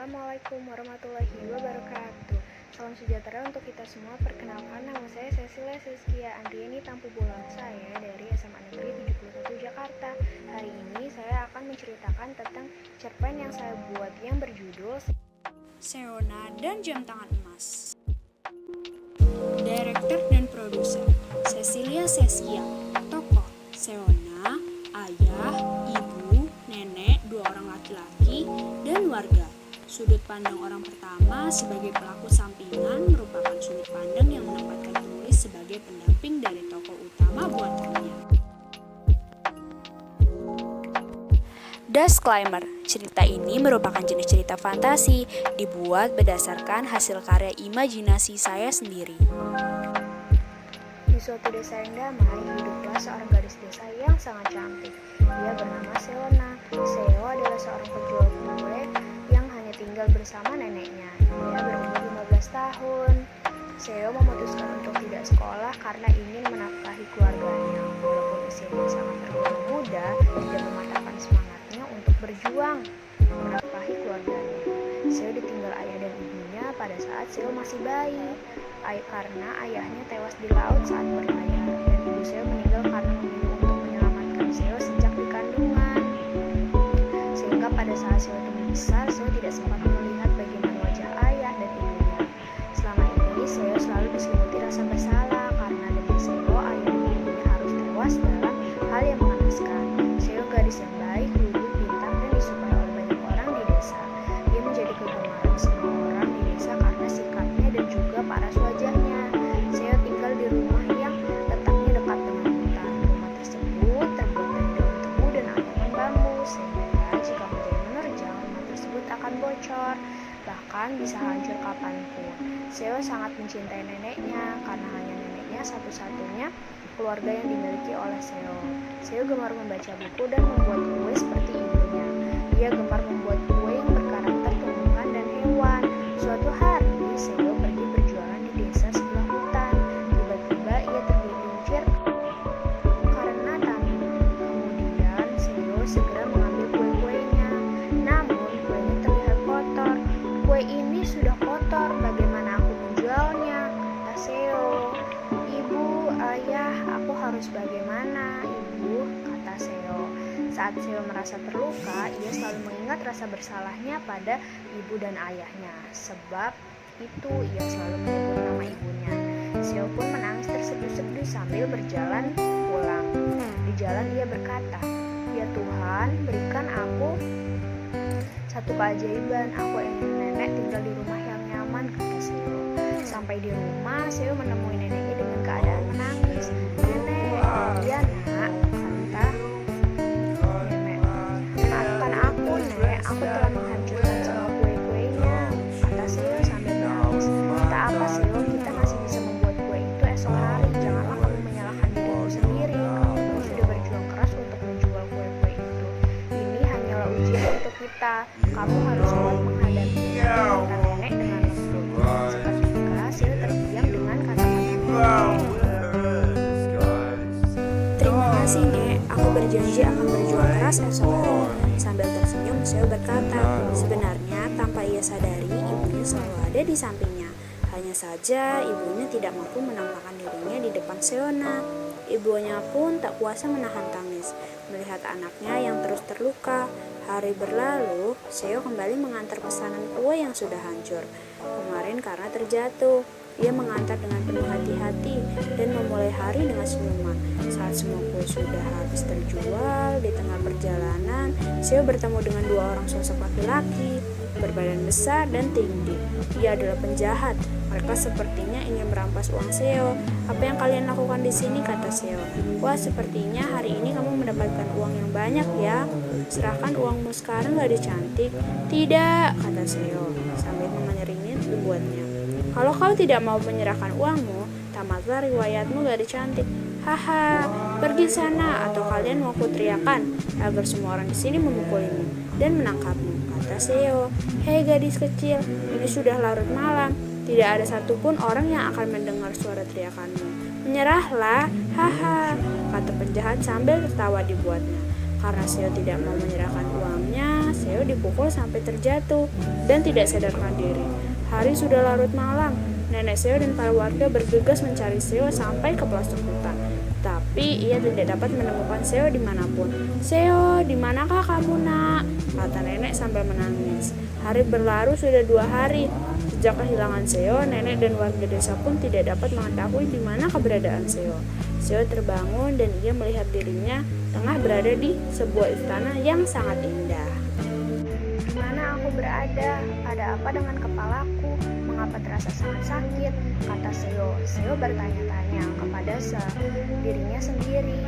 Assalamualaikum warahmatullahi wabarakatuh. Salam sejahtera untuk kita semua. Perkenalkan, nama saya Cecilia Siskia Andriani Tampu Bolang. Saya dari SMA Negeri 71 Jakarta. Hari ini saya akan menceritakan tentang cerpen yang saya buat yang berjudul Seona dan Jam Tangan Emas. Direktur dan produser Cecilia Siskia. Tokoh Seona, ayah, ibu, nenek, dua orang laki-laki, dan warga. Sudut pandang orang pertama sebagai pelaku sampingan merupakan sudut pandang yang menempatkan penulis sebagai pendamping dari tokoh utama buatannya. Disclaimer, cerita ini merupakan jenis cerita fantasi, dibuat berdasarkan hasil karya imajinasi saya sendiri. Di suatu desa yang damai, hiduplah seorang gadis desa yang sangat cantik. Dia bernama Seona. Seo adalah seorang penjual kue yang hanya tinggal bersama neneknya. Dia berumur 15 tahun. Seo memutuskan untuk tidak sekolah karena ingin menafkahi keluarganya. Walaupun usianya sangat tergolong muda, tidak mematahkan semangatnya untuk berjuang menafkahi keluarganya. Seo ditinggal ayah dan ibunya pada saat Seo masih bayi, karena ayahnya tewas di laut saat berlayar, dan ibu Seo meninggal karena memilih untuk menyelamatkan Seo sejak di kandungan. Sehingga pada saat Seo tumbuh besar, Seo tidak sempat melihat bagaimana wajah ayah dan ibunya. Selama ini Seo selalu diselimuti rasa bersalah karena demi Seo ayah dan ibunya harus tewas dalam hal yang mengenaskan. Seo gadis yang baik, lembut, pintar, dan disukai oleh banyak orang di desa. Dia menjadi kegemaran semua orang di desa karena sikapnya dan juga paras wajahnya. Seo tinggal di rumah yang letaknya dekat dengan hutan. Rumah tersebut terbuat dari daun tebu dan anyaman bambu, sehingga jika hujan menerjang, rumah tersebut akan bocor, bahkan bisa hancur kapanpun. Seo sangat mencintai neneknya karena hanya neneknya satu-satunya keluarga yang dimiliki oleh Seo. Seo gemar membaca buku dan membuat kue seperti ibunya. Dia gemar membuat kue yang berkarakter tumbuhan dan hewan. Suatu hari, Seo pergi berjualan di desa sebelah hutan. Tiba-tiba ia tergelincir karena tanduk. Kemudian Seo segera mengambil kue-kuenya. Namun kuenya terlihat kotor. Kue ini sudah kotor, bagaimana aku menjualnya? Kata Seo. Ibu, ayah, aku harus bagaimana? Ibu, kata Seo. Saat Seo merasa terluka, ia selalu mengingat rasa bersalahnya pada ibu dan ayahnya. Sebab itu ia selalu menyebut nama ibunya. Seo pun menangis terseduh-seduh sambil berjalan pulang. Di jalan ia berkata, "Ya Tuhan, berikan aku satu keajaiban. Aku ingin nenek tinggal di rumah yang nyaman," kata Seo. Sampai di rumah, Seo menemui neneknya dengan keadaan menangis. "Nenek, iya nak," kata nenek. "Maafkan aku, Nek. Aku telah menghancurkan semua kue-kuenya," kata Seo sambil menangis. "Tak apa, Seo. Kita masih bisa membuat kue itu esok hari. Janganlah kamu menyalahkan dirimu sendiri. Kamu sudah berjuang keras untuk menjual kue-kue itu. Ini hanyalah ujian untuk kita. Kamu harus kuat menghadapinya," kata nenek dengan lembut. Seketika Seo terdiam dengan kata-kata nenek. Terima kasih, Nek. Aku berjanji akan berjuang keras esok hari. Sambil tersenyum, Seo berkata, sebenarnya tanpa ia sadari, ibunya selalu ada di sampingnya. Hanya saja, ibunya tidak mampu menampakkan dirinya di depan Seona. Ibunya pun tak kuasa menahan tangis melihat anaknya yang terus terluka. Hari berlalu, Seo kembali mengantar pesanan kue yang sudah hancur. Kemarin karena terjatuh, ia mengantar dengan penuh hati-hati dan memulai hari dengan senyuman. Saat semua kue sudah habis terjual, di tengah perjalanan, Seo bertemu dengan dua orang sosok laki-laki, berbadan besar dan tinggi. Ia adalah penjahat. Mereka sepertinya ingin merampas uang Seo. "Apa yang kalian lakukan di sini?" kata Seo. "Wah, sepertinya hari ini kamu mendapatkan uang yang banyak ya. Serahkan uangmu sekarang, gadis cantik." "Tidak," kata Seo sambil mengeringin tubuhnya. "Kalau kau tidak mau menyerahkan uangmu, tamatlah riwayatmu, gadis cantik." "Haha, pergi sana atau kalian mau kuteriakan agar semua orang di sini memukulimu dan menangkapmu," kata Seo. "Hei gadis kecil, ini sudah larut malam. Tidak ada satupun orang yang akan mendengar suara teriakanmu. Menyerahlah, haha," kata penjahat sambil tertawa dibuatnya. Karena Seo tidak mau menyerahkan uangnya, Seo dipukul sampai terjatuh dan tidak sadarkan diri. Hari sudah larut malam. Nenek Seo dan para warga bergegas mencari Seo sampai ke pelosok hutan. Tapi ia tidak dapat menemukan Seo dimanapun. "Seo, di manakah kamu, nak?" kata nenek sambil menangis. Hari berlalu sudah 2 hari. Sejak kehilangan Seo, nenek dan warga desa pun tidak dapat mengetahui di mana keberadaan Seo. Seo terbangun dan ia melihat dirinya tengah berada di sebuah istana yang sangat indah. Di mana aku berada? Ada apa dengan kepalaku? Mengapa terasa sangat sakit? Kata Seo. Seo bertanya-tanya kepada dirinya sendiri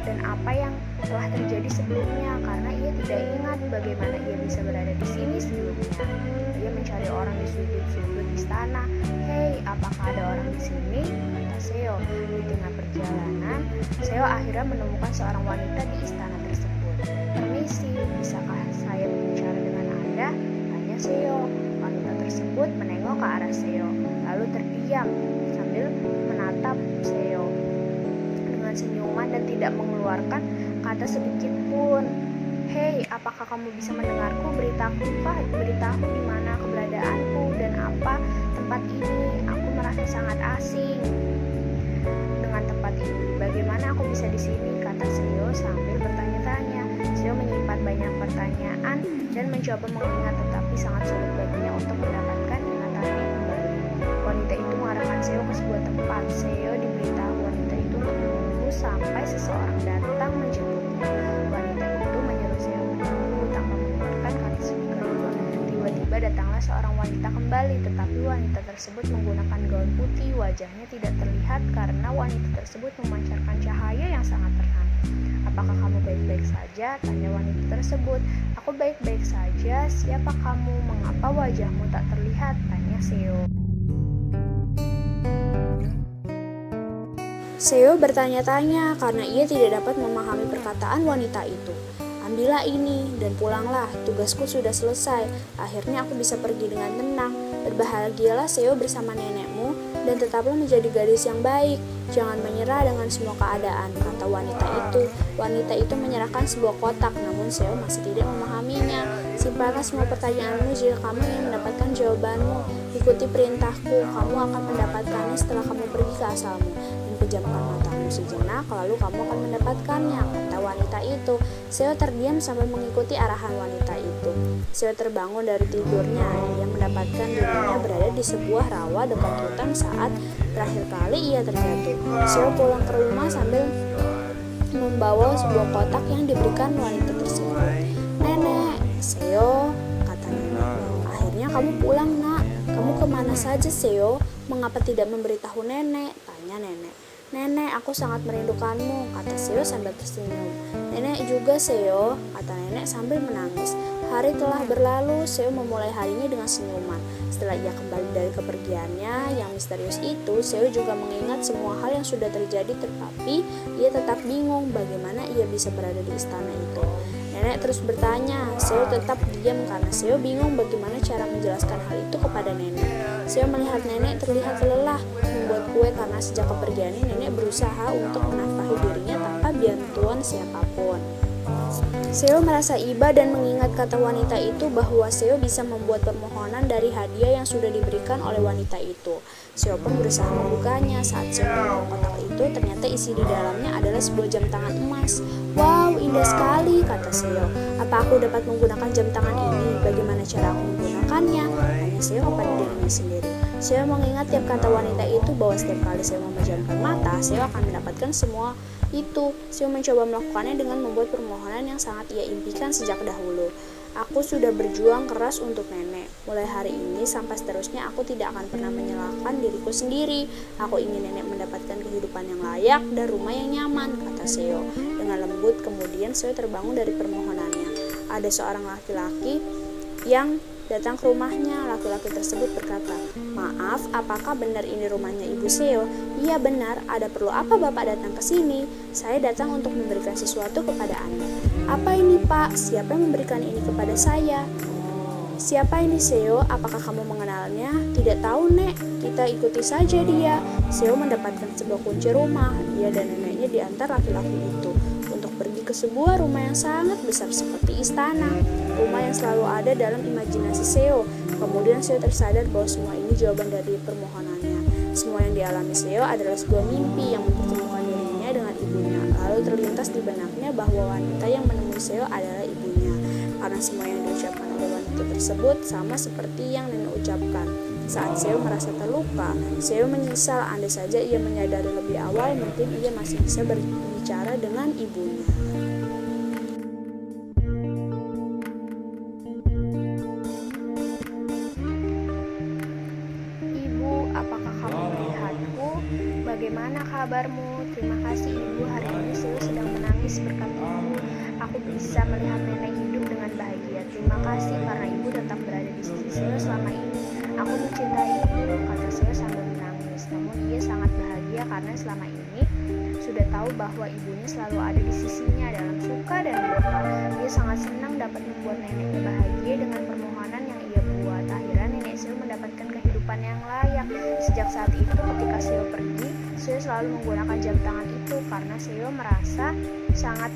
dan apa yang telah terjadi sebelumnya karena ia tidak ingat bagaimana ia bisa berada di sini sebelumnya. Ia mencari orang di sudut-sudut istana. "Hei, apakah ada orang di sini?" kata Seo. Di tengah perjalanan, Seo akhirnya menemukan seorang wanita di istana tersebut. "Permisi, bisakah saya berbicara dengan Anda?" tanya Seo. Wanita tersebut menengok ke arah Seo, lalu terdiam sambil menatap Seo dengan senyuman dan tidak mengeluarkan kata sedikit pun. "Hei, apakah kamu bisa mendengarku? Beritahu di mana keberadaanku dan apa tempat ini. Aku merasa sangat asing dengan tempat ini. Bagaimana aku bisa di sini?" kata Seo sambil bertanya-tanya. Seo menyimpan banyak pertanyaan dan mencoba mengingat, tetapi sangat sulit baginya untuk mendapatkan ingatannya kembali. Wanita itu mengarahkan Seo ke sebuah tempat. Seo diberitahu wanita itu untuk menunggu sampai seseorang datang menjemputnya. Wanita itu menyuruh Seo menunggu tanpa mengeluarkan kata sedikit pun. Tiba-tiba datanglah seorang wanita kembali, tetapi wanita tersebut menggunakan gaun putih. Wajahnya tidak terlihat karena wanita tersebut memancarkan cahaya yang sangat terang. "Apakah kamu baik-baik saja?" tanya wanita tersebut. "Aku baik-baik saja. Siapa kamu? Mengapa wajahmu tak terlihat?" tanya Seo. Seo bertanya-tanya karena ia tidak dapat memahami perkataan wanita itu. "Ambillah ini dan pulanglah, tugasku sudah selesai. Akhirnya aku bisa pergi dengan tenang. Berbahagialah Seo bersama nenekmu dan tetaplah menjadi gadis yang baik. Jangan menyerah dengan semua keadaan," kata wanita itu. Wanita itu menyerahkan sebuah kotak, namun Seo masih tidak memahaminya. "Simpanlah semua pertanyaanmu jika kamu ingin mendapatkan jawabanmu. Ikuti perintahku, kamu akan mendapatkannya setelah kamu pergi ke asalmu. Dan pejamkan matamu sejenak, lalu kamu akan mendapatkannya," kata wanita itu. Seo terdiam sambil mengikuti arahan wanita itu. Seo terbangun dari tidurnya. Ia mendapatkan dirinya berada di sebuah rawa dekat hutan saat terakhir kali ia terjatuh. Seo pulang ke rumah sambil membawa sebuah kotak yang diberikan wanita tersebut. "Nenek, Seo," kata nenek. "Akhirnya kamu pulang, nak. Kamu kemana saja, Seo? Mengapa tidak memberitahu nenek?" tanya nenek. "Nenek, aku sangat merindukanmu," kata Seo sambil tersenyum. "Nenek juga, Seo," kata nenek sambil menangis. Hari telah berlalu. Seo memulai harinya dengan senyuman. Setelah ia kembali dari kepergiannya yang misterius itu, Seo juga mengingat semua hal yang sudah terjadi, tetapi ia tetap bingung bagaimana ia bisa berada di istana itu. Nenek terus bertanya. Seo tetap diam karena Seo bingung bagaimana cara menjelaskan hal itu kepada nenek. Seo melihat nenek terlihat lelah membuat kue karena sejak kepergiannya nenek berusaha untuk menafkahi dirinya tanpa bantuan siapapun. Seo merasa iba dan mengingat kata wanita itu bahwa Seo bisa membuat permohonan dari hadiah yang sudah diberikan oleh wanita itu. Seo pun berusaha membukanya. Saat Seo membuka kotak itu, ternyata isi di dalamnya adalah sebuah jam tangan emas. "Wow, indah sekali," kata Seo. "Apa aku dapat menggunakan jam tangan ini? Bagaimana cara aku menggunakannya?" tanya Seo kepada dirinya sendiri. Seo mengingat tiap kata wanita itu bahwa setiap kali Seo memejamkan mata, Seo akan mendapatkan semua itu. Seo mencoba melakukannya dengan membuat permohonan yang sangat ia impikan sejak dahulu. "Aku sudah berjuang keras untuk nenek. Mulai hari ini sampai seterusnya aku tidak akan pernah menyalahkan diriku sendiri. Aku ingin nenek mendapatkan kehidupan yang layak dan rumah yang nyaman," kata Seo. Dengan lembut kemudian Seo terbangun dari permohonannya. Ada seorang laki-laki yang datang ke rumahnya. Laki-laki tersebut berkata, "Maaf, apakah benar ini rumahnya Ibu Seo?" "Iya benar, ada perlu apa Bapak datang ke sini?" "Saya datang untuk memberikan sesuatu kepada Anda." "Apa ini Pak? Siapa yang memberikan ini kepada saya?" "Siapa ini Seo? Apakah kamu mengenalnya?" "Tidak tahu Nek, kita ikuti saja dia." Seo mendapatkan sebuah kunci rumah. Dia dan neneknya diantar laki-laki itu untuk pergi ke ke sebuah rumah yang sangat besar seperti istana, rumah yang selalu ada dalam imajinasi Seo. Kemudian Seo tersadar bahwa semua ini jawaban dari permohonannya. Semua yang dialami Seo adalah sebuah mimpi yang mempertemukan dirinya dengan ibunya. Lalu terlintas di benaknya bahwa wanita yang menemui Seo adalah ibunya. Karena semua yang diucapkan oleh wanita tersebut sama seperti yang nenek ucapkan. Saat Seo merasa terluka, Seo menyesal. Andai saja ia menyadari lebih awal, mungkin ia masih bisa berbicara dengan ibunya. Ibu, apakah kamu melihatku? Bagaimana kabarmu? Terima kasih ibu, hari ini Seo sedang menangis berkat ibu. Aku bisa melihat nenek hidup dengan bahagia. Terima kasih karena ibu tetap berada di sisi Seo selama ini. Aku mencintai ibu, kata Seo sambil menangis. Namun ia sangat bahagia karena selama ini sudah tahu bahwa ibunya selalu ada di sisinya dalam suka dan duka. Ia sangat senang dapat membuat neneknya bahagia dengan permohonan yang ia buat. Akhirnya nenek Seo mendapatkan kehidupan yang layak. Sejak saat itu ketika Seo pergi, Seo selalu menggunakan jam tangan itu karena Seo merasa sangat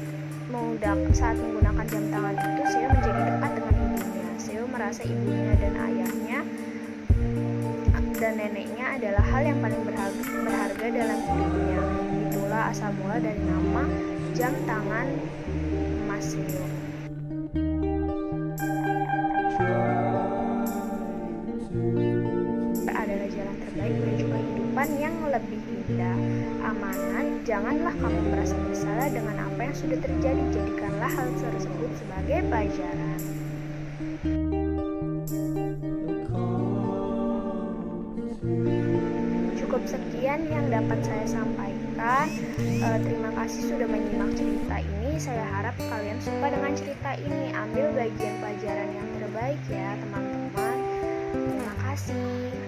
mudah. Saat menggunakan jam tangan itu, Seo menjadi dekat dengan ibunya. Seo merasa ibunya dan ayahnya dan neneknya adalah hal yang paling berharga dalam hidupnya. Itulah asal mula dari nama jam tangan emas Seo. Adalah jalan terbaik menuju kehidupan yang lebih indah. Amanat, janganlah kamu merasa bersalah dengan apa yang sudah terjadi. Jadikanlah hal tersebut sebagai pelajaran. Cukup sekian yang dapat saya sampaikan. Terima kasih sudah menyimak cerita ini. Saya harap kalian suka dengan cerita ini. Ambil bagian pelajaran yang terbaik ya teman-teman. Terima kasih.